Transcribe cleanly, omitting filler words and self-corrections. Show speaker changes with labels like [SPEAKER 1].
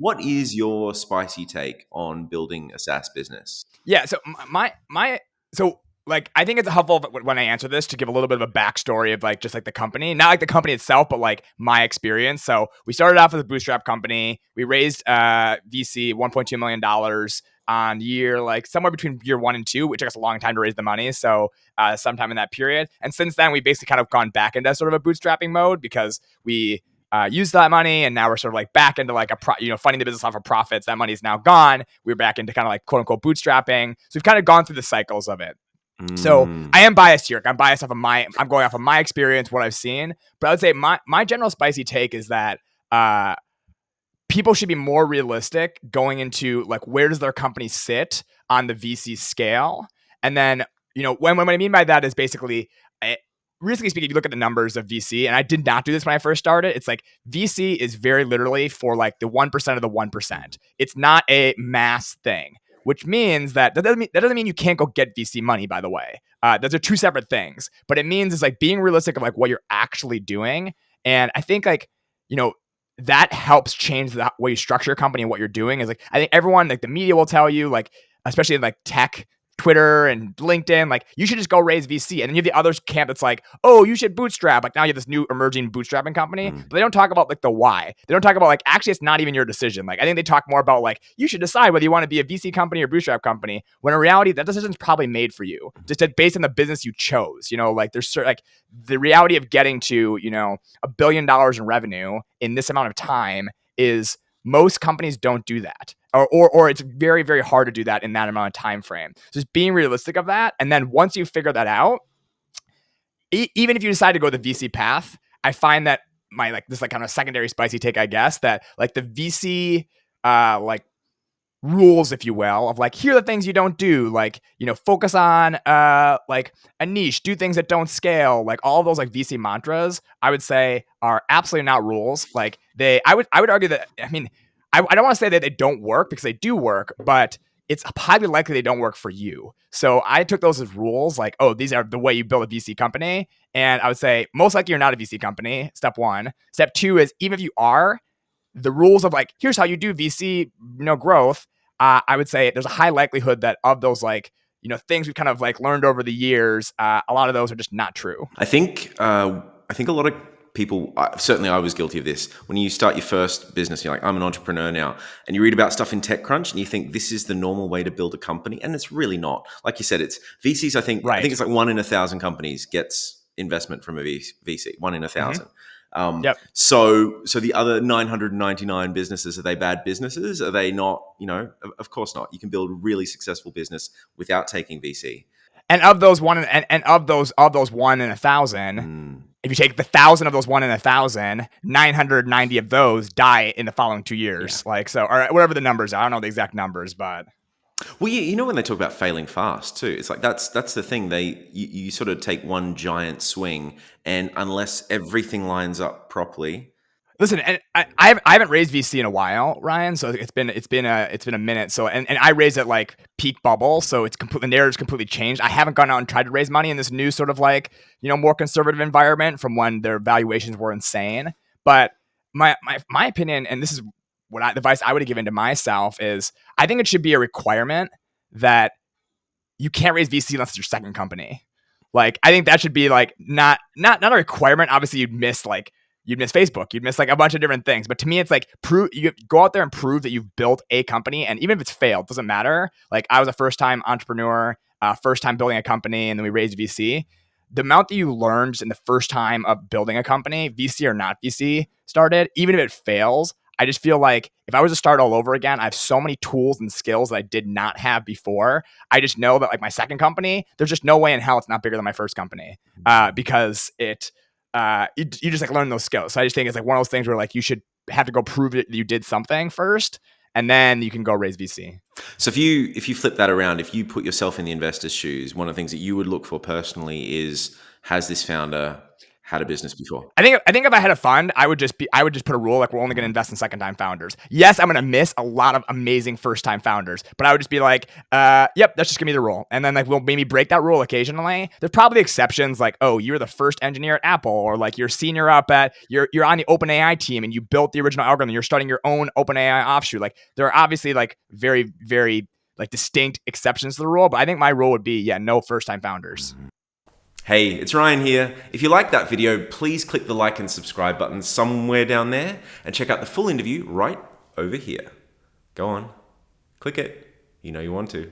[SPEAKER 1] What is your spicy take on building a SaaS business?
[SPEAKER 2] Yeah. So I think it's helpful when I answer this to give a little bit of a backstory of like just like the company, not like the company itself, but like my experience. So we started off as a bootstrap company. We raised VC $1.2 million on year like somewhere between year 1 and 2, which took us a long time to raise the money. So sometime in that period, and since then we basically kind of gone back into sort of a bootstrapping mode because we used that money, and now we're sort of like back into like funding the business off of profits. That money is now gone. We're back into kind of like quote unquote bootstrapping. So we've kind of gone through the cycles of it. So I am biased here. I'm biased off of I'm going off of my experience, what I've seen. But I would say my general spicy take is that people should be more realistic going into like where does their company sit on the VC scale, and then what I mean by that is basically. Realistically speaking, if you look at the numbers of VC, and I did not do this when I first started, it's like VC is very literally for like the 1% of the 1%. It's not a mass thing, which means that doesn't mean you can't go get VC money, by the way. Those are two separate things. But it means it's like being realistic of like what you're actually doing. And I think like, that helps change the way you structure your company and what you're doing. Is like, I think everyone, like the media will tell you, like, especially in like tech, Twitter and LinkedIn, like you should just go raise VC. And then you have the other camp that's like, oh, you should bootstrap. Like now you have this new emerging bootstrapping company, but they don't talk about like the why. They don't talk about like, actually, it's not even your decision. Like I think they talk more about like, you should decide whether you want to be a VC company or bootstrap company, when in reality, that decision's probably made for you just based on the business you chose. Like there's like the reality of getting to, $1 billion in revenue in this amount of time is most companies don't do that. Or it's very, very hard to do that in that amount of time frame. Just being realistic of that. And then once you figure that out, even if you decide to go the VC path, I find that this kind of secondary spicy take, I guess, that like the VC like rules, if you will, of like, here are the things you don't do, like, focus on like a niche, do things that don't scale, like all of those like VC mantras, I would say are absolutely not rules. Like I would argue that, I don't want to say that they don't work, because they do work, but it's highly likely they don't work for you. So I took those as rules, like, oh, these are the way you build a VC company. And I would say most likely you're not a VC company. Step 1. Step 2 is, even if you are, the rules of like, here's how you do VC, growth. I would say there's a high likelihood that of those like, things we've kind of like learned over the years, a lot of those are just not true.
[SPEAKER 1] I think a lot of people, certainly I was guilty of this. When you start your first business, you're like, I'm an entrepreneur now, and you read about stuff in TechCrunch and you think this is the normal way to build a company, and it's really not. Like you said, it's VCs. I think it's like 1 in 1,000 companies gets investment from a VC. 1 in 1,000.
[SPEAKER 2] Yep.
[SPEAKER 1] So the other 999 businesses, are they bad businesses? Are they not? Of course not. You can build a really successful business without taking VC.
[SPEAKER 2] And of those one of those 1 in 1,000, if you take the 1,000 of those 1 in 1,000, 990 of those die in the following 2 years. Yeah. Like, so, or whatever the numbers are. I don't know the exact numbers, but.
[SPEAKER 1] Well, when they talk about failing fast too, it's like that's the thing. You sort of take one giant swing, and unless everything lines up properly.
[SPEAKER 2] Listen, and I haven't raised VC in a while, Ryan. So it's been a minute. So and I raised at like peak bubble, so the narrative's completely changed. I haven't gone out and tried to raise money in this new sort of like more conservative environment from when their valuations were insane. But my opinion, and this is what advice I would have given to myself, is I think it should be a requirement that you can't raise VC unless it's your second company. Like I think that should be like not a requirement. Obviously, you'd miss Facebook, you'd miss like a bunch of different things. But to me, it's like you go out there and prove that you've built a company, and even if it's failed, doesn't matter. Like I was a first-time entrepreneur, first time building a company, and then we raised VC. The amount that you learned just in the first time of building a company, VC or not VC started, even if it fails, I just feel like if I was to start all over again, I have so many tools and skills that I did not have before. I just know that like my second company, there's just no way in hell it's not bigger than my first company, because you just like learn those skills. So I just think it's like one of those things where like you should have to go prove that you did something first, and then you can go raise VC.
[SPEAKER 1] So if you flip that around, if you put yourself in the investor's shoes, one of the things that you would look for personally is, has this founder had a business before?
[SPEAKER 2] I think if I had a fund, I would just put a rule like we're only going to invest in second time founders. Yes, I'm going to miss a lot of amazing first time founders, but I would just be like, yep, that's just going to be the rule. And then like we'll maybe break that rule occasionally. There's probably exceptions like, oh, you're the first engineer at Apple, or like you're senior up at you're on the OpenAI team and you built the original algorithm. You're starting your own OpenAI offshoot. Like there are obviously like very very like distinct exceptions to the rule, but I think my rule would be no first time founders.
[SPEAKER 1] Hey, it's Ryan here. If you liked that video, please click the like and subscribe button somewhere down there and check out the full interview right over here. Go on, click it. You know you want to.